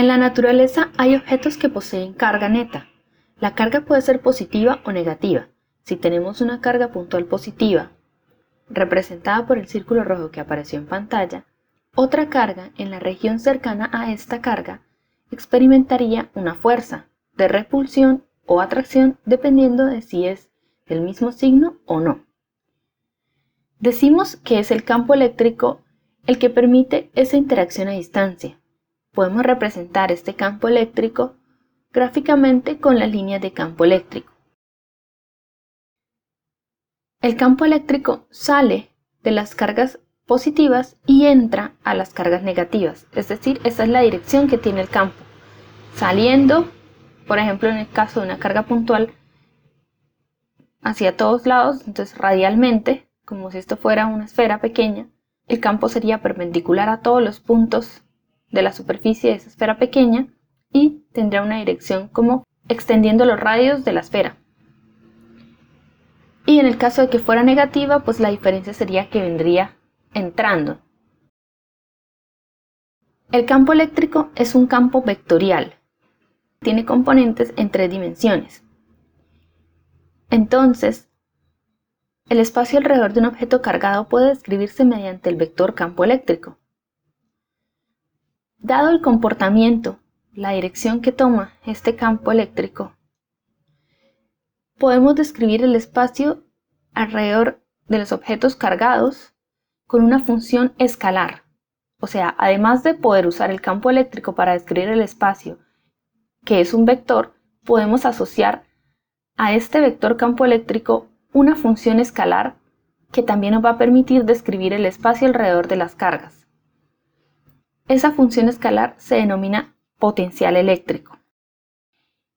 En la naturaleza hay objetos que poseen carga neta. La carga puede ser positiva o negativa. Si tenemos una carga puntual positiva, representada por el círculo rojo que apareció en pantalla, otra carga en la región cercana a esta carga experimentaría una fuerza de repulsión o atracción dependiendo de si es del mismo signo o no. Decimos que es el campo eléctrico el que permite esa interacción a distancia. Podemos representar este campo eléctrico gráficamente con las líneas de campo eléctrico. El campo eléctrico sale de las cargas positivas y entra a las cargas negativas, es decir, esa es la dirección que tiene el campo. Saliendo, por ejemplo, en el caso de una carga puntual, hacia todos lados, entonces radialmente, como si esto fuera una esfera pequeña, el campo sería perpendicular a todos los puntos de la superficie de esa esfera pequeña y tendría una dirección como extendiendo los radios de la esfera. Y en el caso de que fuera negativa, pues la diferencia sería que vendría entrando. El campo eléctrico es un campo vectorial. Tiene componentes en 3 dimensiones. Entonces, el espacio alrededor de un objeto cargado puede describirse mediante el vector campo eléctrico. Dado el comportamiento, la dirección que toma este campo eléctrico, podemos describir el espacio alrededor de los objetos cargados con una función escalar. O sea, además de poder usar el campo eléctrico para describir el espacio, que es un vector, podemos asociar a este vector campo eléctrico una función escalar que también nos va a permitir describir el espacio alrededor de las cargas. Esa función escalar se denomina potencial eléctrico.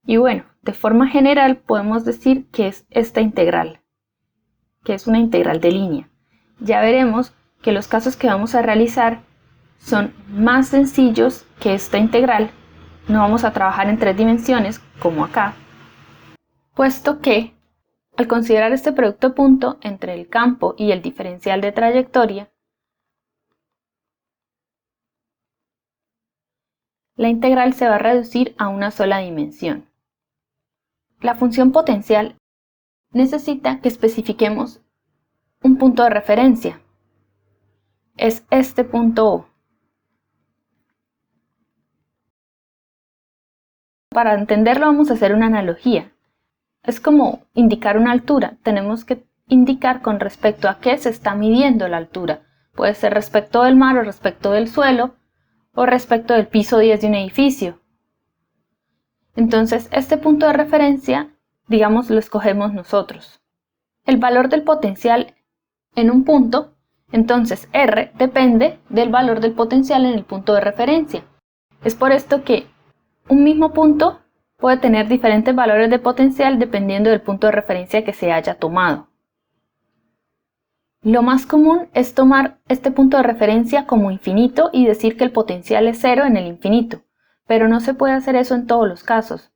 Y bueno, de forma general podemos decir que es esta integral, que es una integral de línea. Ya veremos que los casos que vamos a realizar son más sencillos que esta integral. No vamos a trabajar en 3 dimensiones como acá, puesto que al considerar este producto punto entre el campo y el diferencial de trayectoria, la integral se va a reducir a una sola dimensión. La función potencial necesita que especifiquemos un punto de referencia. Es este punto O. Para entenderlo vamos a hacer una analogía. Es como indicar una altura. Tenemos que indicar con respecto a qué se está midiendo la altura. Puede ser respecto del mar o respecto del suelo o respecto del piso 10 de un edificio. Entonces, este punto de referencia, digamos, lo escogemos nosotros. El valor del potencial en un punto, entonces R depende del valor del potencial en el punto de referencia. Es por esto que un mismo punto puede tener diferentes valores de potencial dependiendo del punto de referencia que se haya tomado. Lo más común es tomar este punto de referencia como infinito y decir que el potencial es 0 en el infinito, pero no se puede hacer eso en todos los casos,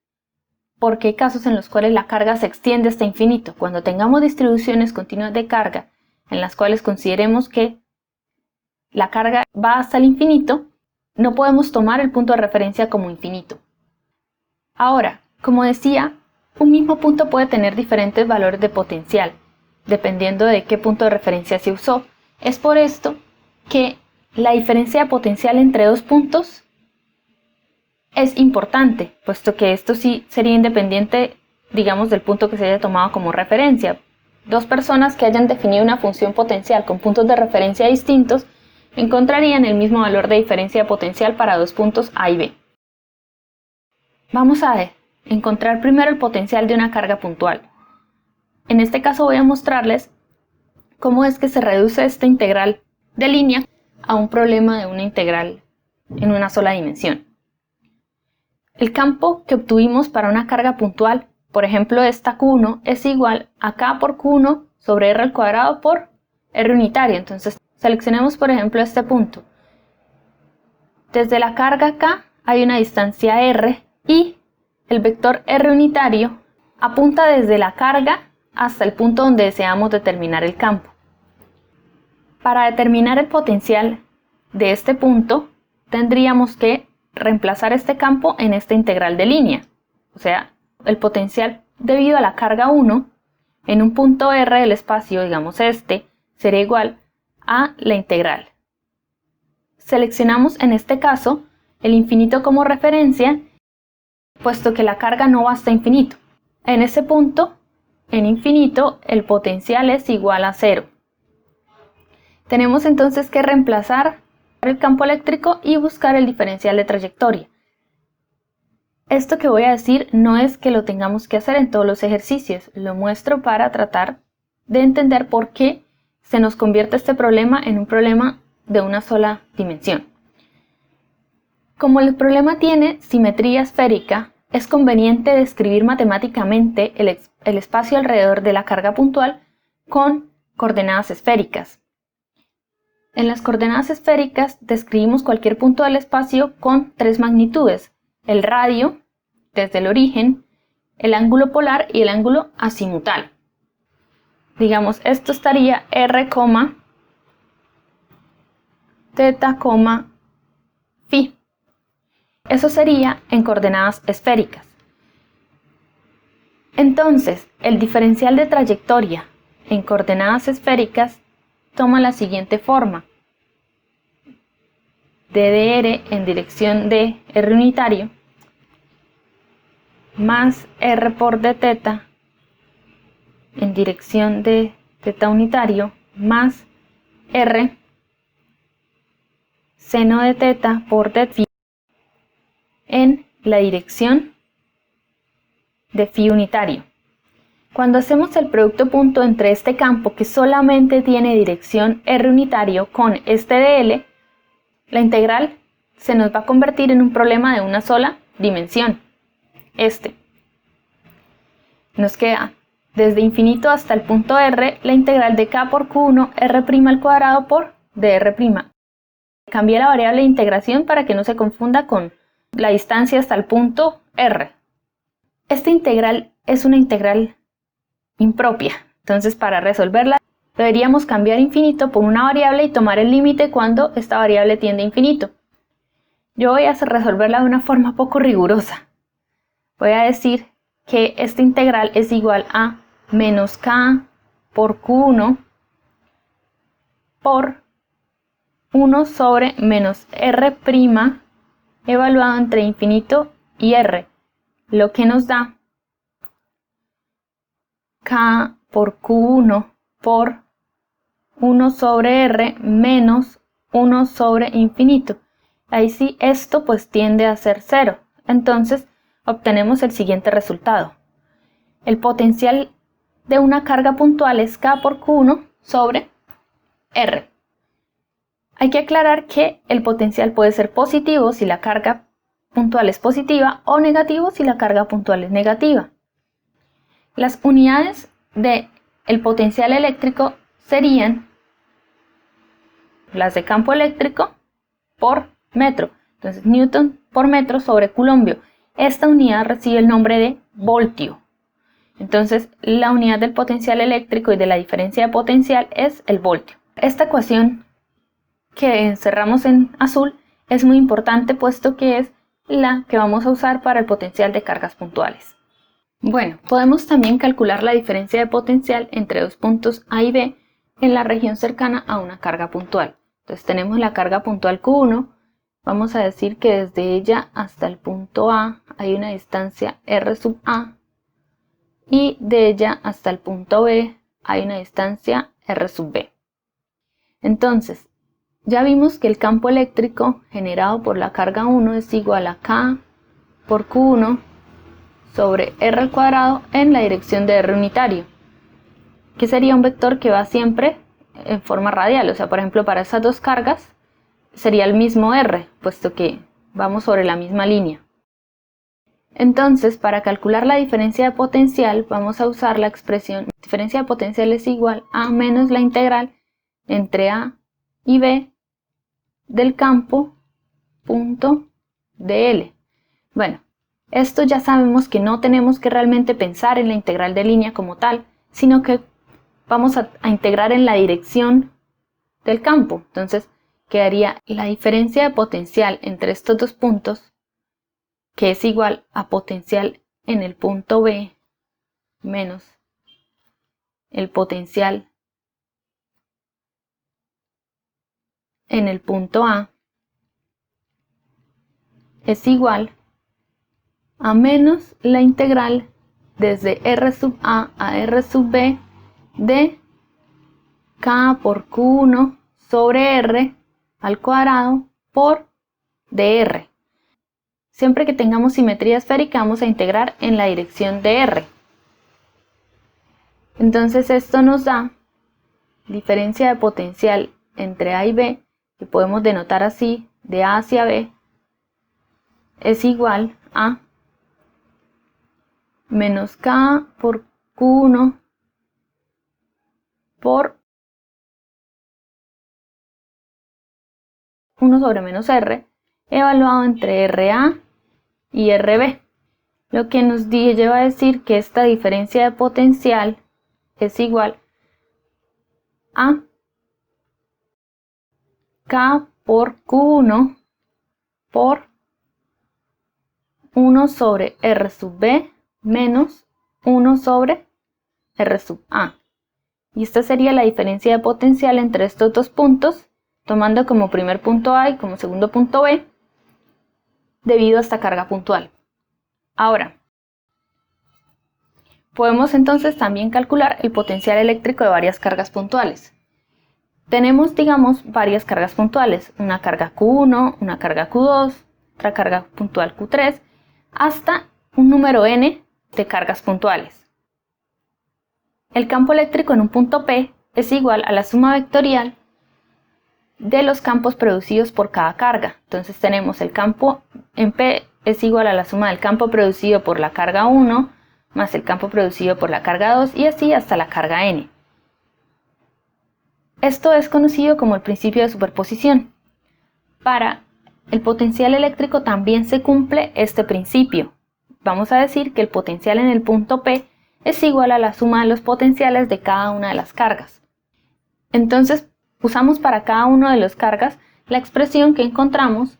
porque hay casos en los cuales la carga se extiende hasta infinito. Cuando tengamos distribuciones continuas de carga en las cuales consideremos que la carga va hasta el infinito, no podemos tomar el punto de referencia como infinito. Ahora, como decía, un mismo punto puede tener diferentes valores de potencial, dependiendo de qué punto de referencia se usó. Es por esto que la diferencia de potencial entre 2 puntos es importante, puesto que esto sí sería independiente, digamos, del punto que se haya tomado como referencia. 2 personas que hayan definido una función potencial con puntos de referencia distintos encontrarían el mismo valor de diferencia de potencial para 2 puntos A y B. Vamos a encontrar primero el potencial de una carga puntual. En este caso voy a mostrarles cómo es que se reduce esta integral de línea a un problema de una integral en una sola dimensión. El campo que obtuvimos para una carga puntual, por ejemplo esta Q1, es igual a K por Q1 sobre R al cuadrado por R unitario. Entonces seleccionemos por ejemplo este punto. Desde la carga K hay una distancia R y el vector R unitario apunta desde la carga hasta el punto donde deseamos determinar el campo. Para determinar el potencial de este punto, tendríamos que reemplazar este campo en esta integral de línea. O sea, el potencial debido a la carga 1 en un punto R del espacio, digamos este, sería igual a la integral. Seleccionamos en este caso el infinito como referencia, puesto que la carga no va hasta infinito. En ese punto, en infinito, el potencial es igual a 0. Tenemos entonces que reemplazar el campo eléctrico y buscar el diferencial de trayectoria. Esto que voy a decir no es que lo tengamos que hacer en todos los ejercicios, lo muestro para tratar de entender por qué se nos convierte este problema en un problema de una sola dimensión. Como el problema tiene simetría esférica, es conveniente describir matemáticamente el espacio alrededor de la carga puntual con coordenadas esféricas. En las coordenadas esféricas describimos cualquier punto del espacio con tres magnitudes: el radio, desde el origen, el ángulo polar y el ángulo azimutal. Digamos, esto estaría r, teta, phi. Eso sería en coordenadas esféricas. Entonces, el diferencial de trayectoria en coordenadas esféricas toma la siguiente forma: ddr en dirección de r unitario más r por d teta en dirección de teta unitario más r seno de teta por d phi en la dirección de phi unitario. Cuando hacemos el producto punto entre este campo que solamente tiene dirección r unitario con este dl, la integral se nos va a convertir en un problema de una sola dimensión. Nos queda desde infinito hasta el punto r la integral de k por q1 r' al cuadrado por dr'. Cambié la variable de integración para que no se confunda con la distancia hasta el punto r. Esta integral es una integral impropia, entonces para resolverla deberíamos cambiar infinito por una variable y tomar el límite cuando esta variable tiende a infinito. Yo voy a resolverla de una forma poco rigurosa. Voy a decir que esta integral es igual a menos k por q1 por 1 sobre menos r' evaluado entre infinito y r, lo que nos da k por q1 por 1 sobre r menos 1 sobre infinito. Ahí sí, esto pues tiende a ser 0. Entonces obtenemos el siguiente resultado. El potencial de una carga puntual es k por q1 sobre r. Hay que aclarar que el potencial puede ser positivo si la carga puntual es positiva o negativo si la carga puntual es negativa. Las unidades del potencial eléctrico serían las de campo eléctrico por metro. Entonces, Newton por metro sobre coulombio. Esta unidad recibe el nombre de voltio. Entonces, la unidad del potencial eléctrico y de la diferencia de potencial es el voltio. Esta ecuación que encerramos en azul es muy importante, puesto que es la que vamos a usar para el potencial de cargas puntuales. Bueno, podemos también calcular la diferencia de potencial entre dos puntos A y B en la región cercana a una carga puntual. Entonces tenemos la carga puntual Q1, vamos a decir que desde ella hasta el punto A hay una distancia R sub A, y de ella hasta el punto B hay una distancia R sub B. Entonces, ya vimos que el campo eléctrico generado por la carga 1 es igual a K por Q1 sobre R al cuadrado en la dirección de R unitario, que sería un vector que va siempre en forma radial. O sea, por ejemplo, para esas dos cargas sería el mismo R, puesto que vamos sobre la misma línea. Entonces, para calcular la diferencia de potencial, vamos a usar la expresión diferencia de potencial es igual a menos la integral entre A y B del campo punto dl. Bueno, esto ya sabemos que no tenemos que realmente pensar en la integral de línea como tal, sino que vamos a integrar en la dirección del campo. Entonces, quedaría la diferencia de potencial entre estos dos puntos, que es igual a potencial en el punto B menos el potencial en el punto A, es igual a menos la integral desde R sub A a R sub B de K por Q1 sobre R al cuadrado por dr. Siempre que tengamos simetría esférica vamos a integrar en la dirección de R. Entonces esto nos da diferencia de potencial entre A y B, que podemos denotar así, de A hacia B, es igual a menos K por Q1 por 1 sobre menos R, evaluado entre RA y RB, lo que nos lleva a decir que esta diferencia de potencial es igual a K por Q1 por 1 sobre R sub B menos 1 sobre R sub A. Y esta sería la diferencia de potencial entre estos dos puntos, tomando como primer punto A y como segundo punto B, debido a esta carga puntual. Ahora, podemos entonces también calcular el potencial eléctrico de varias cargas puntuales. Tenemos, digamos, varias cargas puntuales, una carga Q1, una carga Q2, otra carga puntual Q3, hasta un número n de cargas puntuales. El campo eléctrico en un punto P es igual a la suma vectorial de los campos producidos por cada carga. Entonces tenemos el campo en P es igual a la suma del campo producido por la carga 1 más el campo producido por la carga 2 y así hasta la carga n. Esto es conocido como el principio de superposición. Para el potencial eléctrico también se cumple este principio. Vamos a decir que el potencial en el punto P es igual a la suma de los potenciales de cada una de las cargas. Entonces, usamos para cada una de las cargas la expresión que encontramos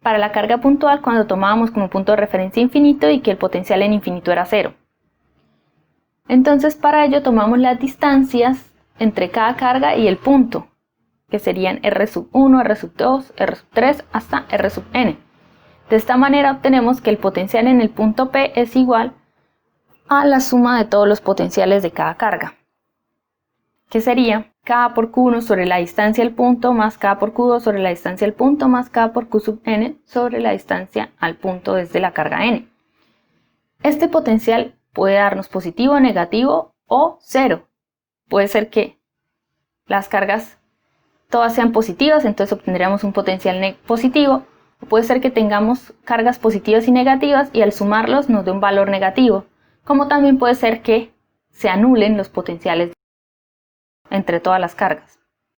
para la carga puntual cuando tomábamos como punto de referencia infinito y que el potencial en infinito era 0. Entonces, para ello tomamos las distancias entre cada carga y el punto, que serían R sub 1, R sub 2, R sub 3 hasta R sub n. De esta manera obtenemos que el potencial en el punto P es igual a la suma de todos los potenciales de cada carga, que sería K por Q1 sobre la distancia al punto más K por Q2 sobre la distancia al punto más K por Q sub n sobre la distancia al punto desde la carga n. Este potencial puede darnos positivo, negativo o 0. Puede ser que las cargas todas sean positivas, entonces obtendríamos un potencial positivo, o puede ser que tengamos cargas positivas y negativas y al sumarlos nos dé un valor negativo, como también puede ser que se anulen los potenciales entre todas las cargas.